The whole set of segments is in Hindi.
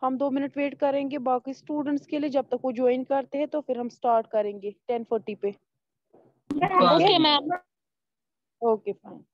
हम 2 मिनट वेट करेंगे बाकी स्टूडेंट्स के लिए, जब तक वो ज्वाइन करते हैं तो फिर हम स्टार्ट करेंगे 10:40 पे। Okay ma'am. Okay fine.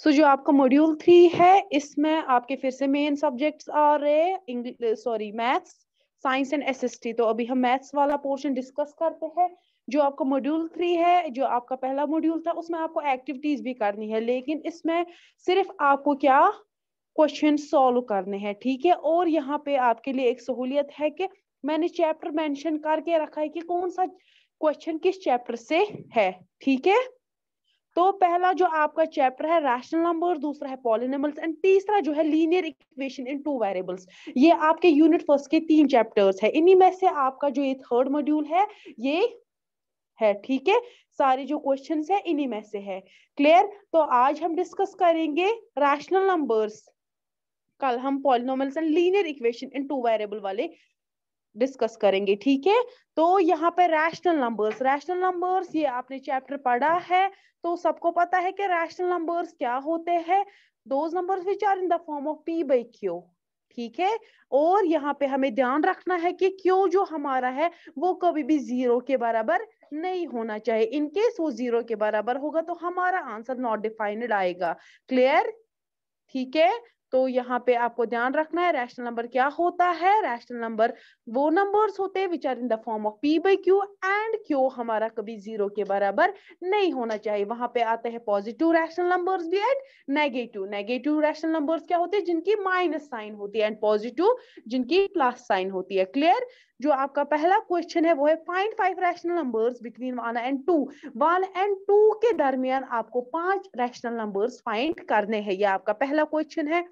So जो आपका मॉड्यूल 3 है इसमें आपके फिर से मेन सब्जेक्ट्स आ रहे हैं, English sorry maths, science and SST. तो अभी हम मैथ्स वाला पोर्शन डिस्कस करते हैं। जो आपका मॉड्यूल 3 है, जो आपका पहला मॉड्यूल था, उसमें आपको एक्टिविटीज भी करनी है, लेकिन इसमें सिर्फ आपको क्या क्वेश्चन सॉल्व करने हैं, ठीक है। और यहाँ पे आपके लिए एक सहूलियत है कि मैंने चैप्टर मेंशन करके रखा है कि कौन सा क्वेश्चन किस चैप्टर से है, ठीक है। तो पहला जो आपका चैप्टर है रैशनल नंबर, दूसरा है पॉलिनोमियल्स एंड तीसरा जो है linear equation in two variables. ये आपके यूनिट फर्स्ट के 3 चैप्टर्स है। इन्हीं में से आपका जो ये थर्ड मॉड्यूल है ये है, ठीक है। सारे जो क्वेश्चंस है इन्हीं में से है। क्लियर। तो आज हम डिस्कस करेंगे रैशनल नंबर्स, कल हम polynomials and linear equation in two variable वाले डिस्कस करेंगे, ठीक है। तो यहाँ पे रैशनल नंबर्स ये आपने चैप्टर पढ़ा है, तो सबको पता है कि रैशनल नंबर्स क्या होते हैं। Those numbers which are in the form of p by q, ठीक है। और यहाँ पे हमें ध्यान रखना है कि q जो हमारा है वो कभी भी 0 के बराबर नहीं होना चाहिए। इनकेस वो 0 के बराबर होगा तो हमारा आंसर नॉट डिफाइंड आएगा। क्लियर, ठीक है। तो यहाँ पे आपको ध्यान रखना है रैशनल नंबर क्या होता है। रैशनल नंबर वो नंबर्स होते हैं which are in the form of p by q and q हमारा कभी 0 के बराबर नहीं होना चाहिए। वहां पे आते हैं पॉजिटिव रैशनल नंबर्स भी एंड नेगेटिव रैशनल नंबर्स क्या होते हैं, जिनकी माइनस साइन होती है, एंड पॉजिटिव जिनकी प्लस साइन होती है। क्लियर। जो आपका पहला क्वेश्चन है वो है find 5 rational numbers between 1 and 2। 1 and 2 के दरमियान आपको 5 रैशनल नंबर्स फाइंड करने हैं, ये आपका पहला क्वेश्चन है।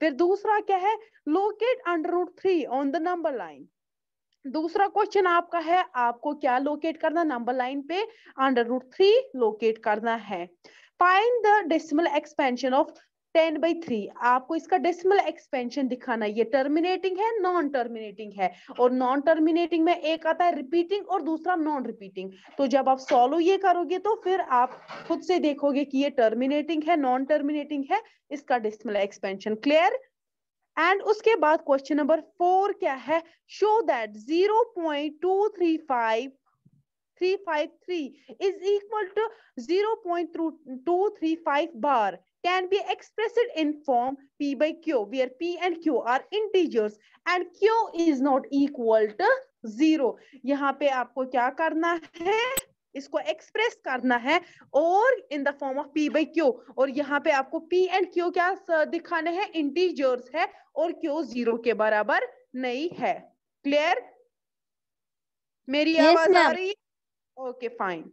फिर दूसरा क्या है, locate under root 3 on the number line. दूसरा क्वेश्चन आपका है आपको क्या लोकेट करना, नंबर लाइन पे अंडर रूट 3 लोकेट करना है। Find the decimal expansion of 10/3। आपको इसका डेसिमल एक्सपेंशन दिखाना है, ये टर्मिनेटिंग है नॉन टर्मिनेटिंग है, और नॉन टर्मिनेटिंग में एक आता है रिपीटिंग और दूसरा नॉन रिपीटिंग। तो जब आप सॉल्व ये करोगे तो फिर आप खुद से देखोगे कि ये टर्मिनेटिंग है नॉन टर्मिनेटिंग है, इसका डेसिमल एक्सपेंशन। क्लियर? एंड उसके बाद क्वेश्चन नंबर 4 क्या है, show that 0.2353 is equal to 0.235 bar can be expressed in form P by Q, where P and Q are integers and Q is not equal to 0। यहाँ पे आपको क्या करना है, इसको एक्सप्रेस करना है और इन the form of P by Q, और यहाँ पे आपको P and Q क्या दिखाने हैं, इंटीजर्स है, और Q 0 के बराबर नहीं है। क्लियर? मेरी आवाज आ रही है? Okay fine.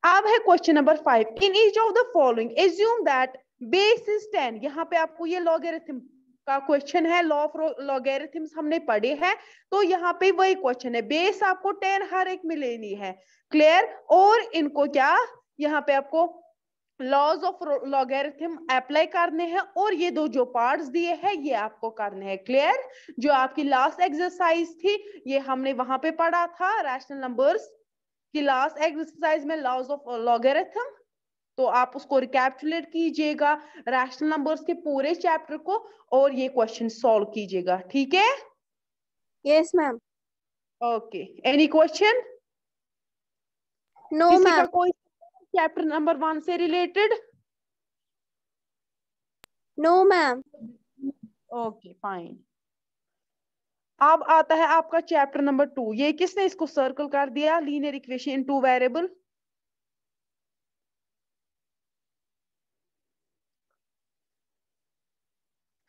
अब है question number 5, in each of the following assume that base is 10। यहाँ पे आपको ये लॉगरिथम का क्वेश्चन है, लॉ ऑफ लॉगरिथम्स हमने पढ़े हैं, तो यहाँ पे वही क्वेश्चन है, बेस आपको 10 हर एक में लेनी है। क्लियर? और इनको क्या, यहाँ पे आपको लॉज ऑफ लॉगरिथम अप्लाई करने हैं, और ये दो जो पार्ट्स दिए हैं ये आपको करने हैं। क्लियर? जो आपकी लास्ट एक्सरसाइज थी ये हमने वहां पे पढ़ा था, रैशनल नंबर्स की लास्ट एक्सरसाइज में लॉज ऑफ लॉगरिथम, तो आप उसको रिकैप्चुलेट कीजिएगा रैशनल नंबर्स के पूरे चैप्टर को, और ये क्वेश्चन सॉल्व कीजिएगा। ठीक है? Yes ma'am. Okay, any question? No किसी मैम। का कोई चैप्टर नंबर 1 से related? No ma'am. Okay fine. अब आता है आपका चैप्टर नंबर 2। ये किसने इसको सर्कल कर दिया, लीनियर इक्वेशन इन 2 वेरिएबल?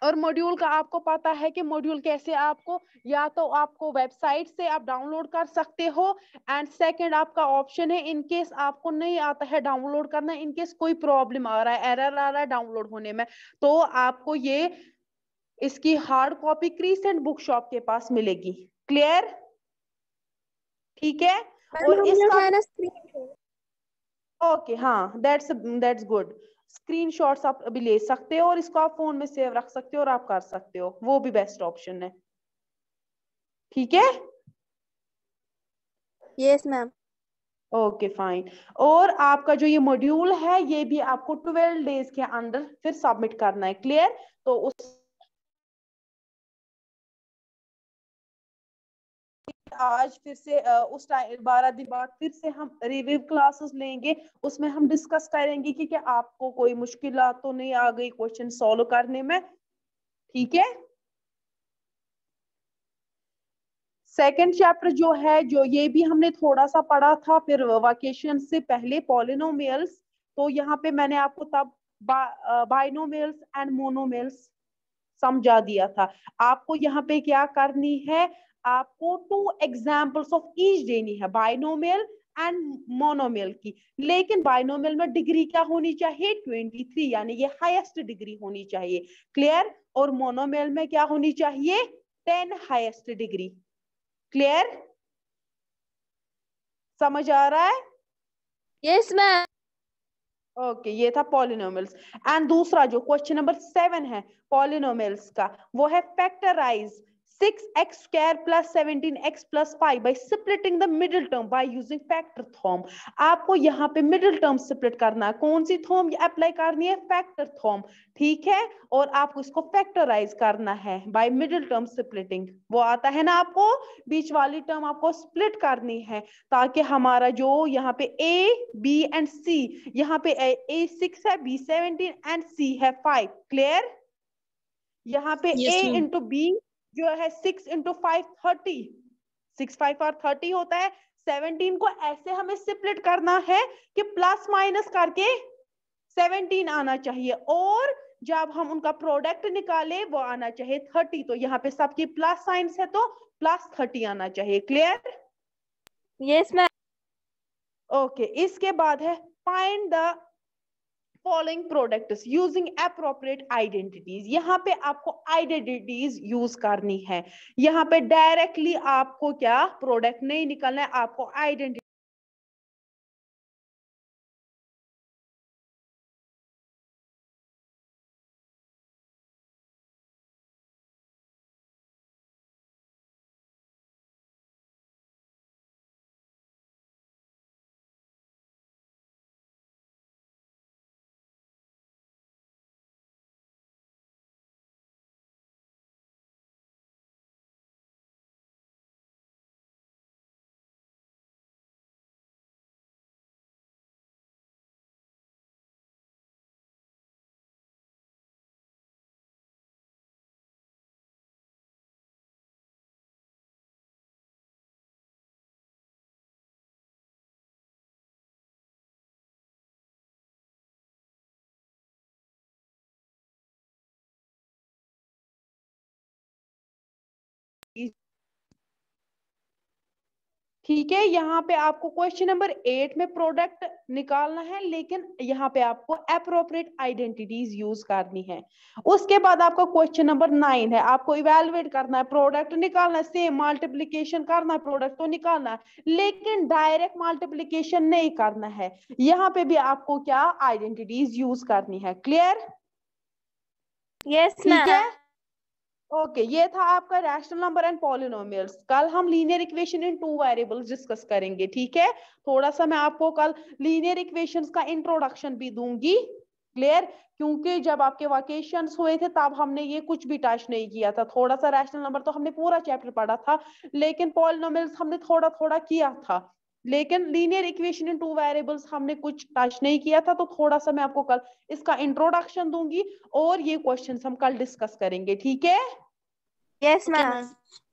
और मॉड्यूल का आपको पता है कि मॉड्यूल कैसे आपको, या तो आपको वेबसाइट से आप डाउनलोड कर सकते हो, एंड सेकंड आपका ऑप्शन है इन केस आपको नहीं आता है डाउनलोड करना, इन केस कोई प्रॉब्लम आ रहा है, एरर आ रहा है डाउनलोड होने में, तो आपको ये इसकी hard copy crescent book shop के पास मिलेगी। क्लियर? ठीक है? और इसका है ना स्क्रीन। ओके हाँ, दैट्स गुड। स्क्रीनशॉट्स आप अभी ले सकते हो और इसको आप फोन में सेव रख सकते हो और आप कर सकते हो, वो भी बेस्ट ऑप्शन है। ठीक है? Yes ma'am. Okay fine. और आपका जो ये मॉड्यूल है ये भी आपको 12 डेज के अंदर फिर सबमिट करना है। क्लियर? तो उस आज फिर से उस टाइम 12 दिन बाद फिर से हम रिव्यू क्लासेस लेंगे, उसमें हम डिस्कस करेंगे कि क्या आपको कोई मुश्किल तो नहीं आ गई क्वेश्चन सॉल्व करने में। ठीक है? सेकंड चैप्टर जो है, जो ये भी हमने थोड़ा सा पढ़ा था फिर वेकेशन से पहले, पॉलिनोमियल्स, तो यहाँ पे मैंने आपको तब बाइनोमियल्स एंड मोनोमियल्स समझा दिया था। आपको यहाँ पे क्या करनी है, आपको 2 एग्जाम्पल्स ऑफ ईच देनी है, बाइनोमियल एंड मोनोमियल की। लेकिन बाइनोमियल में डिग्री क्या होनी चाहिए, 23, यानी ये हाईएस्ट डिग्री होनी चाहिए। क्लियर? और मोनोमियल में क्या होनी चाहिए, 10 हाईएस्ट डिग्री। क्लियर? समझ आ रहा है? Yes ma'am. ओके, ये था पॉलिनोमियल्स। एंड दूसरा जो क्वेश्चन नंबर 7 है पॉलिनोमियल्स का, वो है factorise 6x² + 17x + 5 by splitting the middle term by using factor theorem। आपको यहाँ पे मिडिल टर्म स्प्लिट करना है, कौन सी थ्योरम अप्लाई करनी है, फैक्टर थ्योरम। ठीक है? और आपको इसको फैक्टराइज करना है बाय मिडिल टर्म स्प्लिटिंग, वो आता है ना आपको, बीच वाली टर्म आपको स्प्लिट करनी है, ताकि हमारा जो यहाँ पे A, B एंड C, यहाँ पे A 6 है, B 17 एंड C है 5। क्लियर? यहाँ पे yes A ma'am. Into B जो है 6 इंटू 5 30, 6 5 और 30 होता है। 17 को ऐसे हमें स्प्लिट करना है कि प्लस माइनस करके 17 आना चाहिए, और जब हम उनका प्रोडक्ट निकाले वो आना चाहिए 30। तो यहाँ पे सबकी प्लस साइंस है तो प्लस 30 आना चाहिए। क्लियर? Yes ma'am. ओके, इसके बाद है find the following products using appropriate identities. यहाँ पे आपको आइडेंटिटीज यूज करनी है, यहाँ पे डायरेक्टली आपको क्या प्रोडक्ट नहीं निकलना है, आपको आइडेंटिटी ठीक है, यहाँ पे आपको क्वेश्चन नंबर 8 में प्रोडक्ट निकालना है, लेकिन यहाँ पे आपको अप्रोप्रिएट आइडेंटिटीज यूज करनी है। उसके बाद आपका क्वेश्चन नंबर 9 है, आपको इवेलुएट करना है, प्रोडक्ट निकालना है, सेम मल्टीप्लीकेशन करना है, प्रोडक्ट तो निकालना है, लेकिन डायरेक्ट मल्टीप्लीकेशन नहीं करना है। यहाँ पे भी आपको क्या आइडेंटिटीज यूज करनी है। क्लियर? यस ठीक मैम। है, ओके ये था आपका रैशनल नंबर एंड पॉलिनोमियल्स। कल हम linear equation in 2 variables discuss करेंगे। ठीक है, थोड़ा सा मैं आपको कल लीनियर इक्वेशंस का इंट्रोडक्शन भी दूंगी। क्लियर? क्योंकि जब आपके वकेशंस हुए थे तब हमने ये कुछ भी टच नहीं किया था। थोड़ा सा रैशनल नंबर तो हमने पूरा चैप्टर पढ़ा था, लेकिन पॉलिनोमियल्स हमने थोड़ा थोड़ा किया था, लेकिन लीनियर इक्वेशन इन 2 वेरिएबल्स हमने कुछ टच नहीं किया था। तो थोड़ा सा मैं आपको कल इसका इंट्रोडक्शन दूंगी और ये क्वेश्चंस हम कल डिस्कस करेंगे। ठीक है? Yes okay ma'am.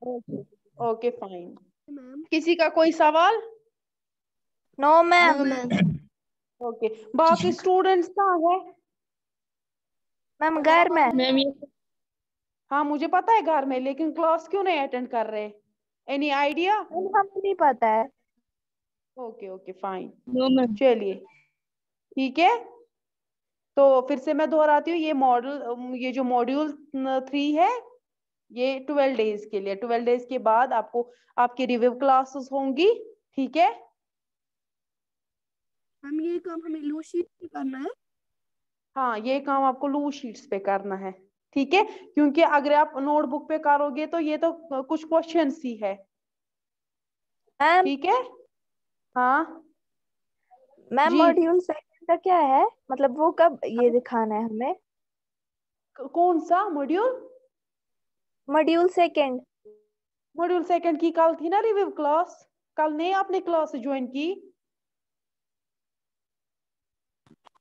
Ma'am. Okay fine. Ma'am किसी का कोई सवाल? No ma'am. No ma'am. Okay, बाकी स्टूडेंट्स कहाँ है? मैम घर में। मैम ये हाँ मुझे पता है घर में, लेकिन क्लास क्यों नहीं अटेंड कर रहे? Any idea? हमें नहीं पता है। Okay okay fine, no ma'am. चलिए ठीक है। तो फिर से मैं दोहराती हूँ, ये जो मॉड्यूल 3 है ये 12 डेज के लिए। 12 डेज के बाद आपको आपकी रिव्यू क्लासेस होंगी। ठीक है? मैम ये काम हमें लो शीट पे करना है। हाँ ये काम आपको लूज शीट्स पे करना है। ठीक है, क्योंकि अगर आप नोटबुक पे करोगे तो ये तो कुछ क्वेश्चंस ही है। मैम ठीक है? हाँ मैम जी। मॉड्यूल सेकंड का क्या है, मतलब वो कब ये दिखाना है हमें? कौन सा module? Module second. Module second की कल थी ना रिव्यू क्लास। कल नहीं आपने क्लास ज्वाइन की?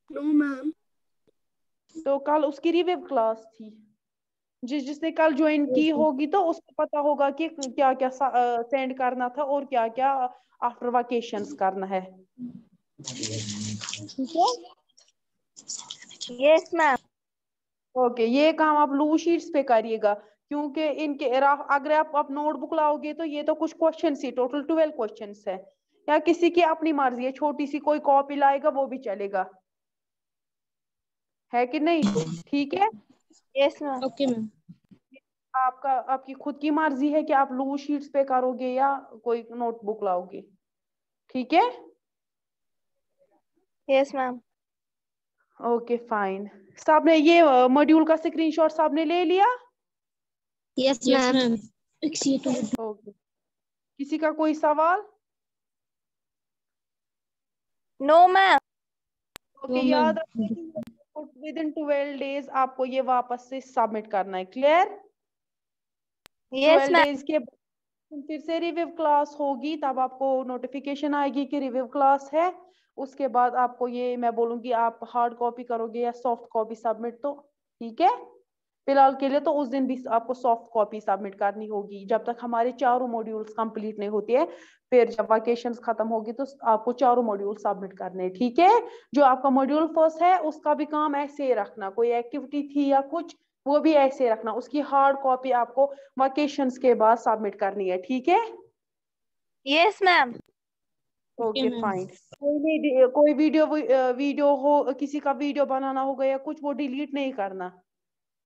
No ma'am. तो कल उसकी रिव्यू क्लास थी। जिसने कल ज्वाइन की होगी तो उसको पता होगा कि क्या क्या सेंड करना था और क्या क्या आफ्टर वेकेशंस करना है। ठीक है? Yes ma'am. ओके, ये काम आप लू शीट्स पे करिएगा, क्योंकि इनके अगर आप नोटबुक लाओगे तो ये तो कुछ क्वेश्चन ही, टोटल 12 क्वेश्चंस है। या किसी की अपनी मर्जी है, छोटी सी कोई कॉपी लाएगा वो भी चलेगा, है कि नहीं? ठीक है, यस मैम। Okay ma'am. आपकी खुद की मर्जी है कि आप लू शीट्स पे करोगे या कोई नोटबुक लाओगे। ठीक है? Yes ma'am. Okay fine. सबने ये मॉड्यूल का स्क्रीनशॉट सबने ले लिया? Yes ma'am. ओके, किसी का कोई सवाल? No ma'am. ओके, याद रखिए विद इन 12 डेज आपको ये वापस से सबमिट करना है। क्लियर? Yes 12 ma'am. डेज के बाद फिर से रिव्यू क्लास होगी, तब आपको नोटिफिकेशन आएगी कि रिव्यू क्लास है। उसके बाद आपको ये मैं बोलूंगी आप हार्ड कॉपी करोगे या सॉफ्ट कॉपी सबमिट। तो ठीक है, फिलहाल के लिए तो उस दिन भी आपको सॉफ्ट कॉपी सबमिट करनी होगी, जब तक हमारे चारों मॉड्यूल्स कंप्लीट नहीं होती है। फिर जब वेकेशंस खत्म होगी तो आपको चारों मॉड्यूल सबमिट करने हैं। ठीक है? जो आपका मॉड्यूल फर्स्ट है उसका भी काम ऐसे ही रखना, कोई एक्टिविटी थी या कुछ वो भी ऐसे रखना, उसकी हार्ड कॉपी आपको वेकेशंस के बाद सबमिट करनी है। ठीक है? Yes ma'am. Okay fine. कोई नहीं, कोई वीडियो हो, किसी का वीडियो बनाना होगा या कुछ, वो डिलीट नहीं करना।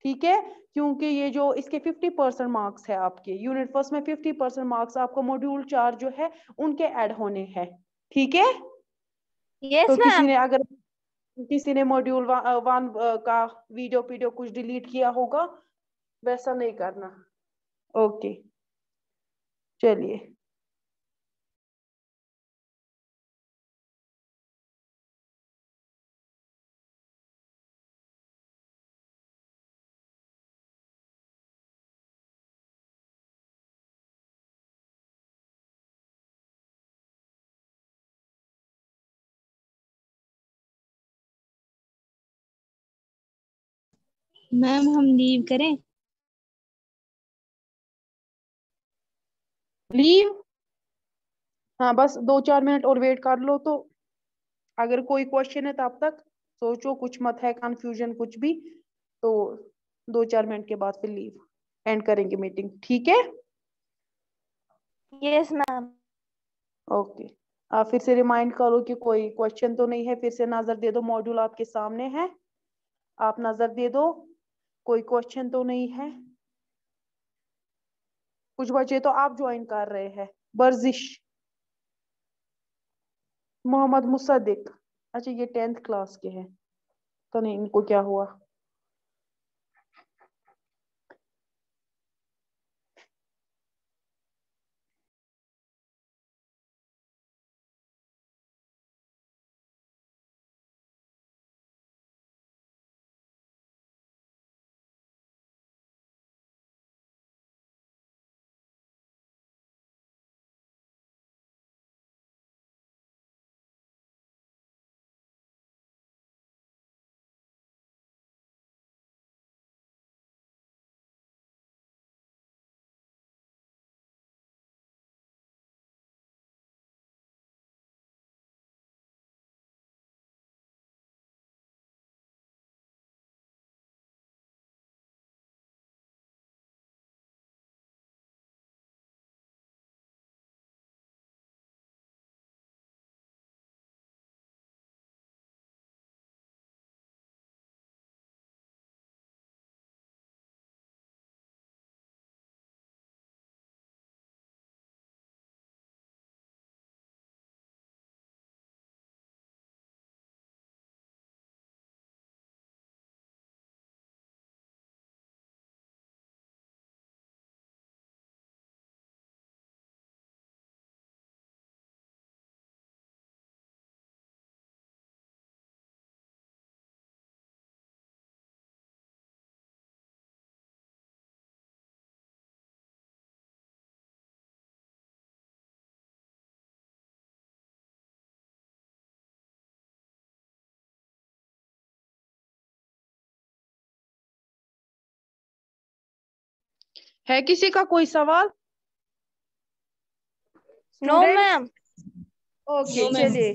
ठीक है? क्योंकि ये जो इसके 50% मार्क्स है, आपके यूनिट फर्स्ट में 50% मार्क्स आपको मॉड्यूल 4 जो है उनके ऐड होने हैं। ठीक है? तो यस मैम। किसी ने मॉड्यूल 1 का वीडियो कुछ डिलीट किया होगा, वैसा नहीं करना। ओके चलिए। मैम हम लीव करें? लीव? हाँ बस 2-4 मिनट और वेट कर लो। तो अगर कोई क्वेश्चन है तब तक सोचो, कुछ मत है कंफ्यूजन कुछ भी, तो 2-4 मिनट के बाद फिर लीव एंड करेंगे मीटिंग। ठीक है? Yes ma'am. ओके, आप फिर से रिमाइंड करो कि कोई क्वेश्चन तो नहीं है। फिर से नजर दे दो, मॉड्यूल आपके सामने है, आप नजर दे दो, कोई क्वेश्चन तो नहीं है। कुछ बच्चे तो आप ज्वाइन कर रहे हैं। वर्जिश, मोहम्मद मुसद्दिक, अच्छा ये 10th क्लास के हैं, तो नहीं इनको क्या हुआ। है किसी का कोई सवाल? No students, ma'am. Okay no ma'am. चलिए